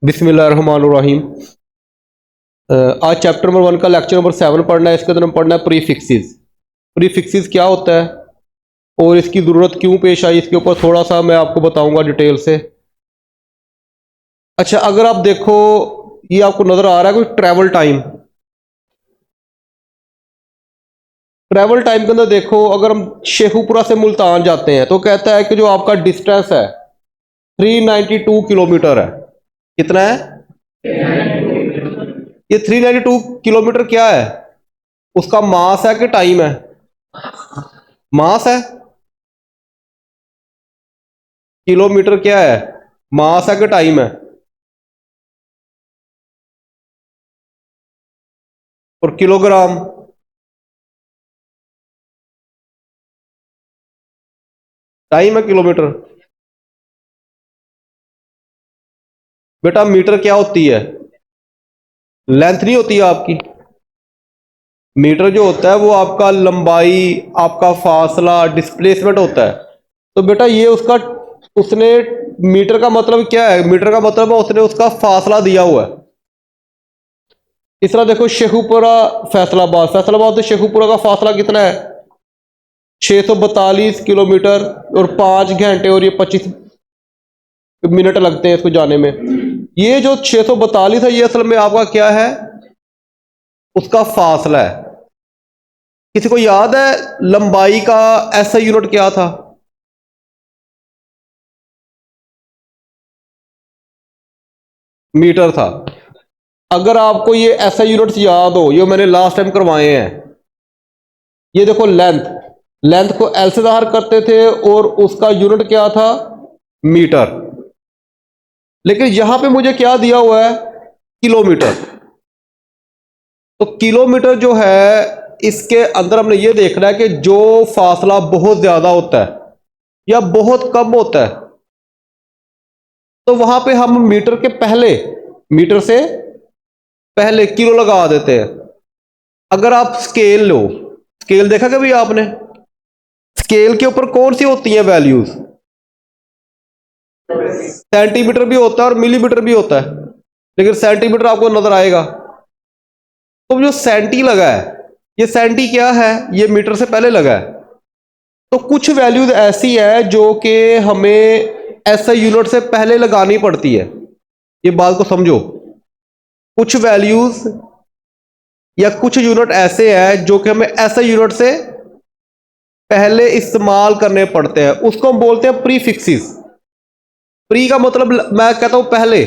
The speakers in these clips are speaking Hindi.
बिस्मिल्लाहिर्रहमानिर्रहीम। आज चैप्टर नंबर 1 का लेक्चर नंबर 7 पढ़ना है। इसके अंदर हम पढ़ना है प्रीफिक्सेस। प्रीफिक्सेस क्या होता है और इसकी ज़रूरत क्यों पेश आई, इसके ऊपर थोड़ा सा मैं आपको बताऊंगा डिटेल से। अच्छा, अगर आप देखो, ये आपको नज़र आ रहा है कोई ट्रैवल टाइम। ट्रैवल टाइम के अंदर देखो, अगर हम शेखुपुरा से मुल्तान जाते हैं तो कहता है कि जो आपका डिस्टेंस है 392 किलोमीटर है। कितना है? ये 392 किलोमीटर क्या है? उसका मास है कि टाइम है? मास है। किलोमीटर क्या है? मास है कि टाइम है? और किलोग्राम टाइम है, किलोमीटर। बेटा मीटर क्या होती है? लेंथ नहीं होती है आपकी। मीटर जो होता है वो आपका लंबाई, आपका फासला, डिस्प्लेसमेंट होता है। तो बेटा ये उसका, उसने मीटर का मतलब क्या है? मीटर का मतलब है उसने उसका फासला दिया हुआ है। इस तरह देखो, शेखुपुरा फैसलाबाद, फैसलाबाद से शेखुपुरा का फासला कितना है? 642 किलोमीटर और 5 घंटे और ये 25 मिनट लगते हैं इसको जाने में। ये जो 642 है ये असल में आपका क्या है? उसका फासला है। किसी को याद है लंबाई का ऐसा यूनिट क्या था? मीटर था। अगर आपको ये ऐसा यूनिट्स याद हो, ये मैंने लास्ट टाइम करवाए हैं। ये देखो, लेंथ, लेंथ को एल से ज़ाहिर करते थे और उसका यूनिट क्या था? मीटर। लेकिन यहां पे मुझे क्या दिया हुआ है? किलोमीटर। तो किलोमीटर जो है, इसके अंदर हमने ये देखना है कि जो फासला बहुत ज्यादा होता है या बहुत कम होता है तो वहां पे हम मीटर के पहले, मीटर से पहले किलो लगा देते हैं। अगर आप स्केल लो, स्केल देखा कभी आपने? स्केल के ऊपर कौन सी होती है वैल्यूज? सेंटीमीटर भी होता है और मिलीमीटर भी होता है, लेकिन सेंटीमीटर आपको नजर आएगा। तो जो सेंटी लगा है, ये सेंटी क्या है? ये मीटर से पहले लगा है। तो कुछ वैल्यूज ऐसी है जो कि हमें ऐसा यूनिट से पहले लगानी पड़ती है। ये बात को समझो। कुछ वैल्यूज या कुछ यूनिट ऐसे हैं जो कि हमें ऐसा यूनिट से पहले इस्तेमाल करने पड़ते हैं, उसको हम बोलते हैं प्रीफिक्सेस। प्री का मतलब मैं कहता हूं पहले,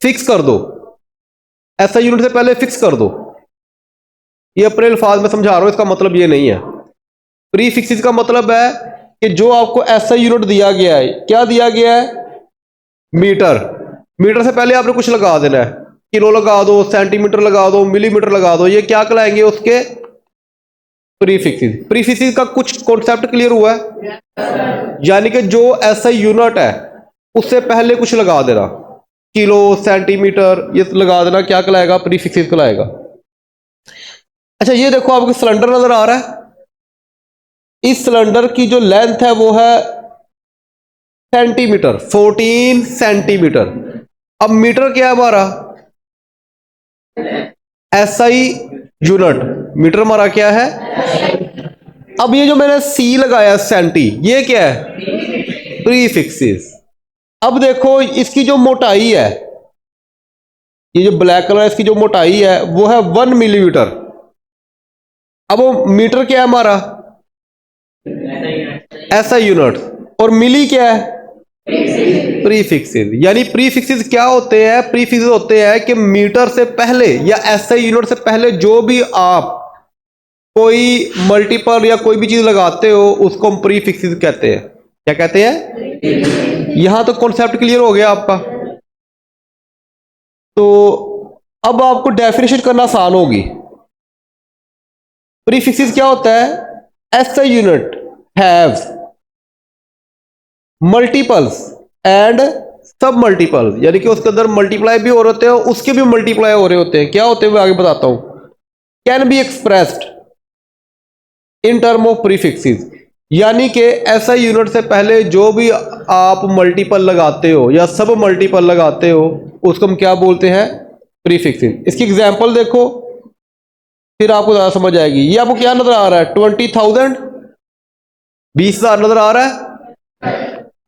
फिक्स कर दो, ऐसा यूनिट से पहले फिक्स कर दो। ये अपने अल्फाज में समझा रहा हूं, इसका मतलब ये नहीं है। प्रीफिक्सेस का मतलब है कि जो आपको ऐसा यूनिट दिया गया है, क्या दिया गया है? मीटर। मीटर से पहले आपने कुछ लगा देना है। किलो लगा दो, सेंटीमीटर लगा दो, मिलीमीटर लगा दो, ये क्या कहलाएंगे? उसके प्रीफिक्सेस। प्रीफिक्सेस का कुछ कॉन्सेप्ट क्लियर हुआ है? यानी कि जो ऐसा यूनिट है उससे पहले कुछ लगा देना, किलो, सेंटीमीटर, ये लगा देना, क्या कहलाएगा? प्रीफिक्सेस कहलाएगा। अच्छा, ये देखो आपको सिलेंडर नजर आ रहा है। इस सिलेंडर की जो लेंथ है वो है सेंटीमीटर, 14 सेंटीमीटर। अब मीटर क्या है हमारा? SI unit. मीटर हमारा क्या है? अब ये जो मैंने सी लगाया सेंटी, ये क्या है? प्रीफिक्सेस। अब देखो इसकी जो मोटाई है, ये जो ब्लैक कलर है, इसकी जो मोटाई है वो है 1 मिलीमीटर। अब वो मीटर क्या है हमारा? ऐसा यूनिट। और मिली क्या है? प्रीफिक्सेस। यानी प्रीफिक्सेस क्या होते हैं? प्रीफिक्सेस होते हैं कि मीटर से पहले या ऐसे यूनिट से पहले जो भी आप कोई मल्टीपल या कोई भी चीज लगाते हो उसको हम प्रीफिक्सेस कहते हैं। क्या कहते हैं? यहां तो कॉन्सेप्ट क्लियर हो गया आपका। तो अब आपको डेफिनेशन करना आसान होगी। प्रीफिक्सेस क्या होता है? ऐसा यूनिट हैव मल्टीपल्स एंड सब मल्टीपल्स, यानी कि उसके अंदर मल्टीप्लाई भी हो रहे होते हैं, उसके भी मल्टीप्लाई हो रहे होते हैं। क्या होते हैं मैं आगे बताता हूं। Can be expressed in term of prefixes. यानी कि ऐसा यूनिट से पहले जो भी आप मल्टीपल लगाते हो या सब मल्टीपल लगाते हो उसको हम क्या बोलते हैं? प्रीफिक्सेस। इसकी एग्जांपल देखो, फिर आपको ज़्यादा समझ आएगी। ये आपको क्या नजर आ रहा है? 20,000, 20,000 नजर आ रहा है।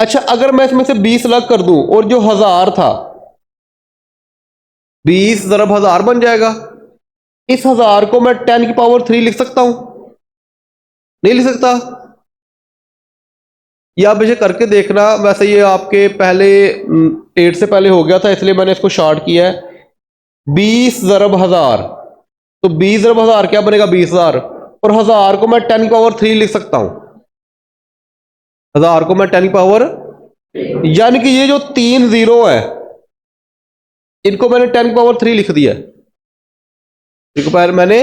अच्छा, अगर मैं इसमें से 20 अलग कर दूं और जो 1000 था, 20 ज़रब 1000 बन जाएगा। इस 1000 को मैं 10 की पावर 3 लिख सकता हूं? नहीं लिख सकता। ये आप इसे करके देखना। वैसे ये आपके पहले 8 से पहले हो गया था, इसलिए मैंने इसको शॉर्ट किया है। 20 ज़रब 1000, तो 20 ज़रब 1000 क्या बनेगा? 20,000। और 1000 को मैं 10 की पावर 3 लिख सकता हूं। 1000 को मैं 10 की पावर, यानी कि ये जो 3 जीरो है इनको मैंने 10 की पावर 3 लिख दिया। इनको पहले मैंने,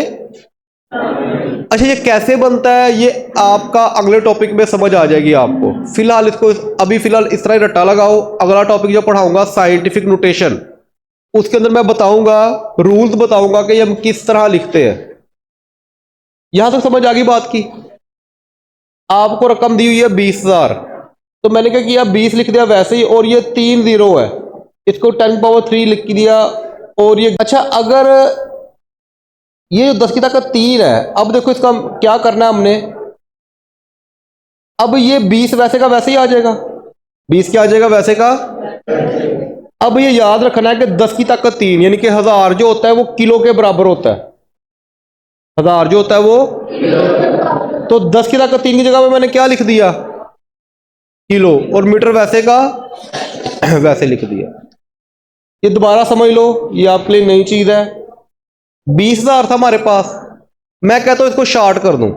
अच्छा ये कैसे बनता है ये आपका अगले टॉपिक में समझ आ जाएगी आपको। फिलहाल इसको अभी फिलहाल इस तरह ही रट्टा लगाओ। अगला टॉपिक जो पढ़ाऊंगा साइंटिफिक नोटेशन, उसके अंदर मैं बताऊंगा, रूल्स बताऊंगा कि हम किस तरह लिखते हैं। यहां तक समझ आ गई बात की? आपको रकम दी हुई है 20,000, तो मैंने क्या किया? 20 लिख दिया वैसे ही, और ये 3 जीरो है, इसको 10 पावर 3 लिख दिया। और ये, अच्छा अगर ये जो 10 की ताकत 3 है, अब देखो इसका क्या करना है हमने। अब ये 20 वैसे का वैसे ही आ जाएगा। 20 क्या आ जाएगा? वैसे का। अब ये याद रखना है कि 10 की ताकत 3 यानी कि 1000 जो होता है वो किलो के बराबर होता है। 1000 जो होता है वो, तो 10 की ताकत 3 की जगह पे मैंने क्या लिख दिया? किलो। और मीटर वैसे का वैसे लिख दिया। ये दोबारा समझ लो, ये आपके लिए नई चीज है। 20,000 था हमारे पास, मैं कहता हूं इसको शॉर्ट कर दूं,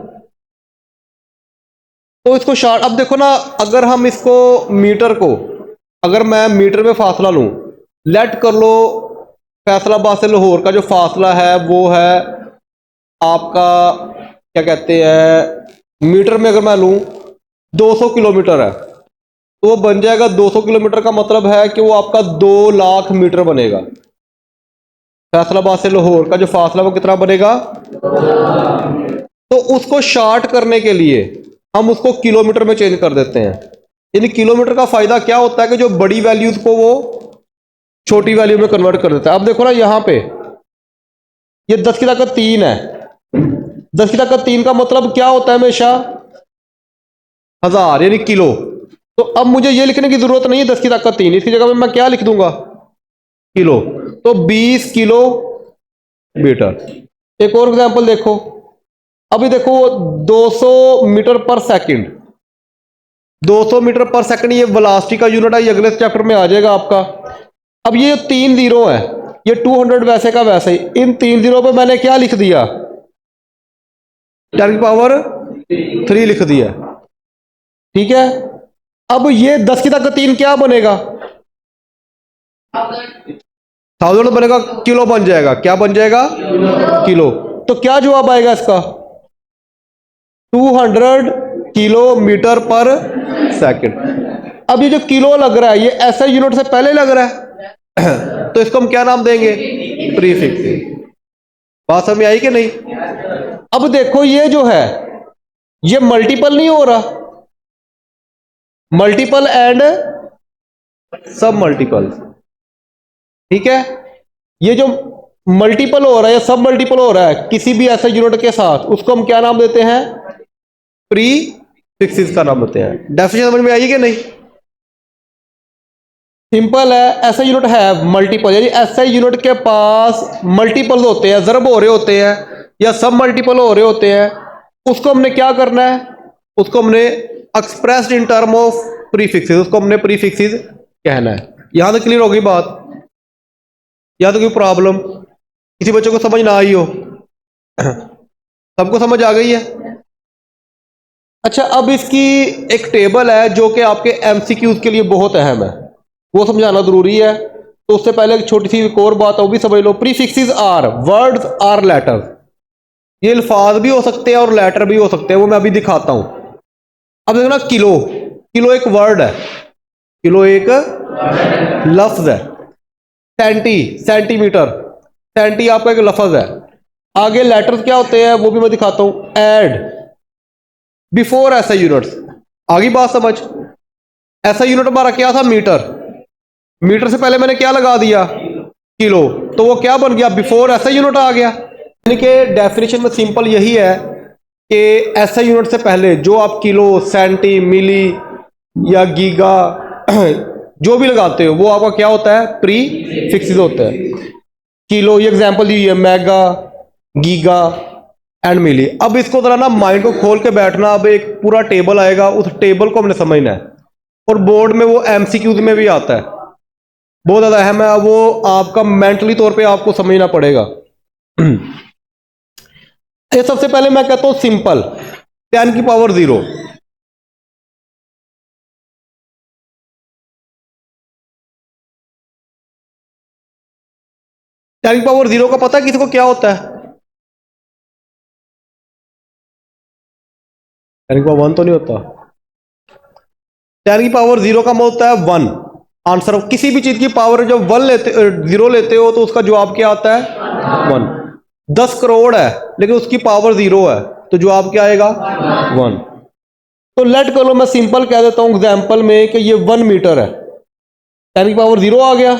तो इसको शॉर्ट, अब देखो ना, अगर हम इसको मीटर को, अगर मैं मीटर में फासला लूं, लेट कर लो फैसलाबाद से लाहौर का जो फासला है वो है आपका, क्या कहते हैं, मीटर में अगर मैं लूं 200 किलोमीटर है, तो वो बन जाएगा 200 किलोमीटर का मतलब है कि वो आपका 2 लाख मीटर बनेगा। फैसलाबाद से लाहौर का जो फासला वो कितना बनेगा? तो उसको शॉर्ट करने के लिए हम उसको किलोमीटर में चेंज कर देते हैं। यानी किलोमीटर का फायदा क्या होता है कि जो बड़ी वैल्यूज को वो छोटी वैल्यू में कन्वर्ट कर देता है। अब देखो ना यहां पे ये 10 की ताकत 3 है, 10 की ताकत 3 का मतलब क्या होता है? हमेशा 1000 यानी किलो। तो अब मुझे ये लिखने की जरूरत नहीं है 10 की ताकत 3, इसकी जगह में मैं क्या लिख दूंगा? किलो। तो 20 किलो मीटर। एक और एग्जांपल देखो, अभी देखो 200 मीटर पर सेकंड, 200 मीटर पर सेकंड ये वेलोसिटी का यूनिट है, ये अगले चैप्टर में आ जाएगा आपका। अब ये 3 जीरो है, ये 200 वैसे का वैसे ही, इन 3 जीरो पे मैंने क्या लिख दिया? 10 की पावर 3 लिख दिया। ठीक है, अब ये 10 की ताकत 3 क्या बनेगा? 1000 बनेगा, किलो बन जाएगा। क्या बन जाएगा? किलो। तो क्या जवाब आएगा इसका? 200 किलोमीटर पर सेकंड। अब ये जो किलो लग रहा है ये ऐसा यूनिट से पहले लग रहा है तो इसको हम क्या नाम देंगे? प्रीफिक्स। बात समझ में आई कि नहीं? अब देखो ये जो है ये मल्टीपल नहीं हो रहा, मल्टीपल एंड सब मल्टीपल। ठीक है, ये जो मल्टीपल हो रहा है या सब मल्टीपल हो रहा है किसी भी ऐसे यूनिट के साथ, उसको हम क्या नाम देते हैं? प्री फिक्सिस का नाम देते हैं। डेफिनेशन समझ में आई कि नहीं? सिंपल है, ऐसा यूनिट है मल्टीपल, यानी ऐसा यूनिट के पास मल्टीपल होते हैं, ज़रब हो रहे होते हैं या सब मल्टीपल हो रहे होते हैं, उसको हमने क्या करना है? उसको हमने expressed in term of prefixes, उसको हमने प्रीफिक्सेस कहना है। यहां तक क्लियर होगी बात? यहां तक कोई प्रॉब्लम किसी बच्चे को समझ ना आई हो? सबको समझ आ गई है? अच्छा, अब इसकी एक टेबल है जो कि आपके एमसीक्यूज के लिए बहुत अहम है, वो समझाना जरूरी है। तो उससे पहले एक छोटी सी एक और बात है, वो भी समझ लो। Prefixes are words are letters, ये अल्फाज भी हो सकते हैं और लेटर भी हो सकते हैं, वो मैं अभी दिखाता हूं। अब देखो ना, किलो, किलो एक वर्ड है, किलो एक लफ्ज है। सेंटी, सेंटीमीटर, सेंटी आपका एक लफ्ज है। आगे लेटर्स क्या होते हैं वो भी मैं दिखाता हूं। एड, बिफोर ऐसा यूनिट्स। आगे बात समझ। ऐसा यूनिट हमारा क्या था? मीटर। मीटर से पहले मैंने क्या लगा दिया? किलो। तो वो क्या बन गया? बिफोर ऐसा यूनिट आ गया। यानी कि डेफिनेशन में सिंपल यही है कि ऐसा यूनिट से पहले जो आप किलो, सेंटी, मिली या गीगा जो भी लगाते हो वो आपका क्या होता है? प्री फिक्स होता है। किलो, ये एग्जांपल दी है, मेगा, गीगा एंड मिली। अब इसको जरा ना माइंड को खोल के बैठना। अब एक पूरा टेबल आएगा, उस टेबल को हमने समझना है, और बोर्ड में वो एमसीक्यूज में भी आता है, बहुत ज्यादा अहम है। वो आपका मेंटली तौर पे आपको समझना पड़ेगा। ये सबसे पहले मैं कहता हूं सिंपल, 10 की पावर 0। टेन की पावर 0 का पता है किसी को क्या होता है? 10 की पावर 1 तो नहीं होता। 10 की पावर 0 का मतलब होता है 1। आंसर किसी भी चीज की पावर जब 0 लेते हो तो उसका जवाब क्या आता है? 1। 10 करोड़ है लेकिन उसकी पावर 0 है तो जवाब क्या आएगा? 1। तो लेट करो मैं सिंपल कह देता हूं एग्जांपल में कि ये 1 मीटर है। 10 की पावर 0 आ गया,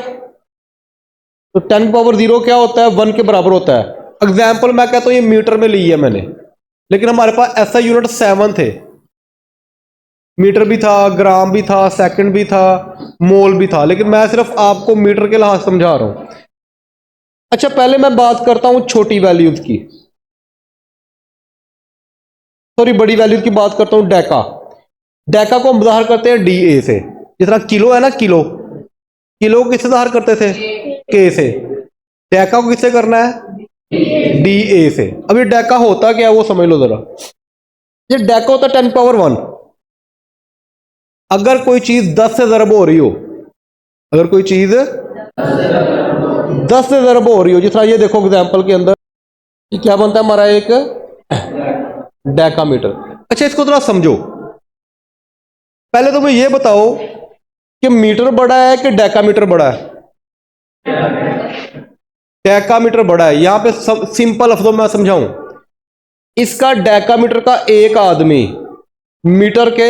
तो 10 की पावर 0 क्या होता है? 1 के बराबर होता है। एग्जाम्पल मैं कहता हूं ये मीटर में ली है मैंने, लेकिन हमारे पास ऐसा यूनिट 7 थे। मीटर भी था, ग्राम भी था, सेकंड भी था, मोल भी था, लेकिन मैं सिर्फ आपको मीटर के लिहाज समझा रहा हूं। अच्छा, पहले मैं बात करता हूं छोटी वैल्यूज की, सॉरी बड़ी वैल्यूज की बात करता हूं। डेका। डेका को हम बाहर करते हैं डी ए से। जिस तरह किलो है ना, किलो, किलो को किससे बाहर करते थे? के से। डेका को किससे करना है? डी ए से। अब ये डेका होता क्या है वो समझ लो जरा। ये डेका होता है 10 पावर 1। अगर कोई चीज 10 से ज़रब हो रही हो, अगर कोई चीज 10 से ज़रब हो रही हो, जिस तरह ये देखो एग्जांपल के अंदर ये क्या बनता है हमारा? एक डेकामीटर। अच्छा, इसको थोड़ा समझो। पहले तो मुझे ये बताओ कि मीटर बड़ा है कि डेकामीटर बड़ा है? डेकामीटर बड़ा है। यहां पे सब सिंपल लफ्जों में समझाऊं, इसका डेकामीटर का एक आदमी मीटर के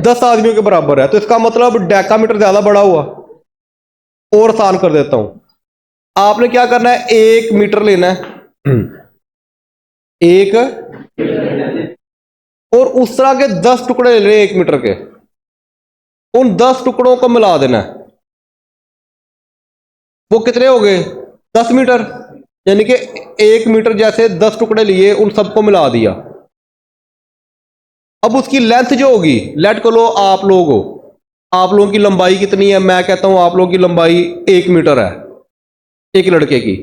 10 आदमियों के बराबर है, तो इसका मतलब डेकामीटर ज्यादा बड़ा हुआ। और आसान कर देता हूं, आपने क्या करना है? 1 मीटर लेना है, एक, और उस तरह के 10 टुकड़े ले रहे 1 मीटर के, उन 10 टुकड़ों को मिला देना है। वो कितने हो गए? 10 मीटर। यानी कि 1 मीटर जैसे 10 टुकड़े लिए, उन सबको मिला दिया। अब उसकी लेंथ जो होगी, लेट को लो आप लोग हो, आप लोगों की लंबाई कितनी है? मैं कहता हूं आप लोगों की लंबाई 1 मीटर है, एक लड़के की।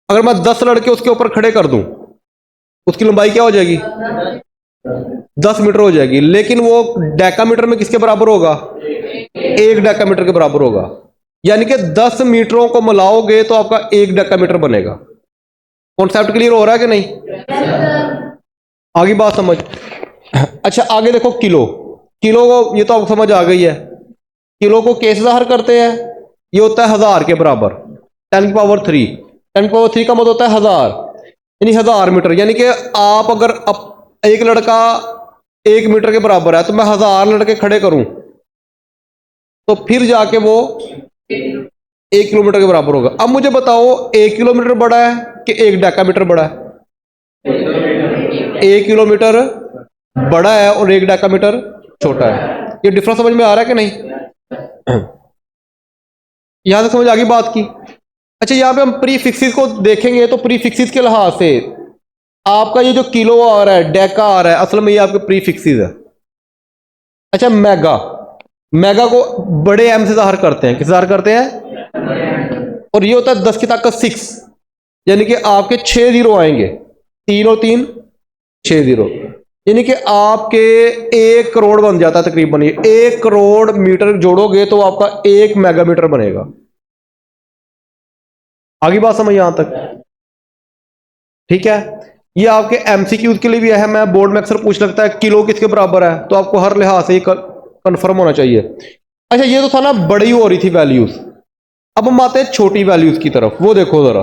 अगर मैं 10 लड़के उसके ऊपर खड़े कर दूं, उसकी लंबाई क्या हो जाएगी? 10 मीटर हो जाएगी। लेकिन वो डेकामीटर में किसके बराबर होगा? 1 डेकामीटर के बराबर होगा। यानी कि 10 मीटरों को मिलाओगे तो आपका 1 डेकामीटर बनेगा। कॉन्सेप्ट क्लियर हो रहा है कि नहीं? आगे बात समझ। अच्छा, आगे देखो किलो। किलो को ये तो आपको समझ आ गई है। किलो को कैसे ज़ाहिर करते हैं? ये होता है 1000 के बराबर, 10 की पावर 3। 10 की पावर 3 का मतलब होता है 1000, यानी 1000 मीटर। यानी कि आप अगर एक लड़का 1 मीटर के बराबर है तो मैं 1000 लड़के खड़े करूं तो फिर जाके वो 1 किलोमीटर के बराबर होगा। अब मुझे बताओ 1 किलोमीटर बड़ा है कि 1 डेकामीटर बड़ा है? 1 किलोमीटर बड़ा है और 1 डेकामीटर छोटा है। ये डिफरेंस समझ में आ रहा है कि नहीं? यहां तक समझ आ गई बात की। अच्छा, यहां पे हम प्री फिक्सिस को देखेंगे तो प्री फिक्सिस के लिहाज से आपका ये जो किलो आ रहा है, डेका आ रहा है, असल में ये आपके प्री फिक्सिस है। अच्छा, मेगा। मेगा को बड़े एम से ज़ाहिर करते हैं। किस ज़ाहिर करते हैं? और ये होता है 10 की ताकत 6, यानी कि आपके 6 जीरो आएंगे, 3 और 3 6 जीरो, यानी कि आपके 1 करोड़ बन जाता है तकरीबन। ये 1 करोड़ मीटर जोड़ोगे तो आपका 1 मेगामीटर बनेगा। आगे बात समझ यहां तक? ठीक है। ये आपके एमसीक्यूज के लिए भी अहम है, बोर्ड में अक्सर पूछ लगता है किलो किसके बराबर है, तो आपको हर लिहाज से कंफर्म होना चाहिए। अच्छा, ये तो था ना बड़ी हो रही थी वैल्यूज। अब हम आते हैं छोटी वैल्यूज की तरफ। वो देखो जरा,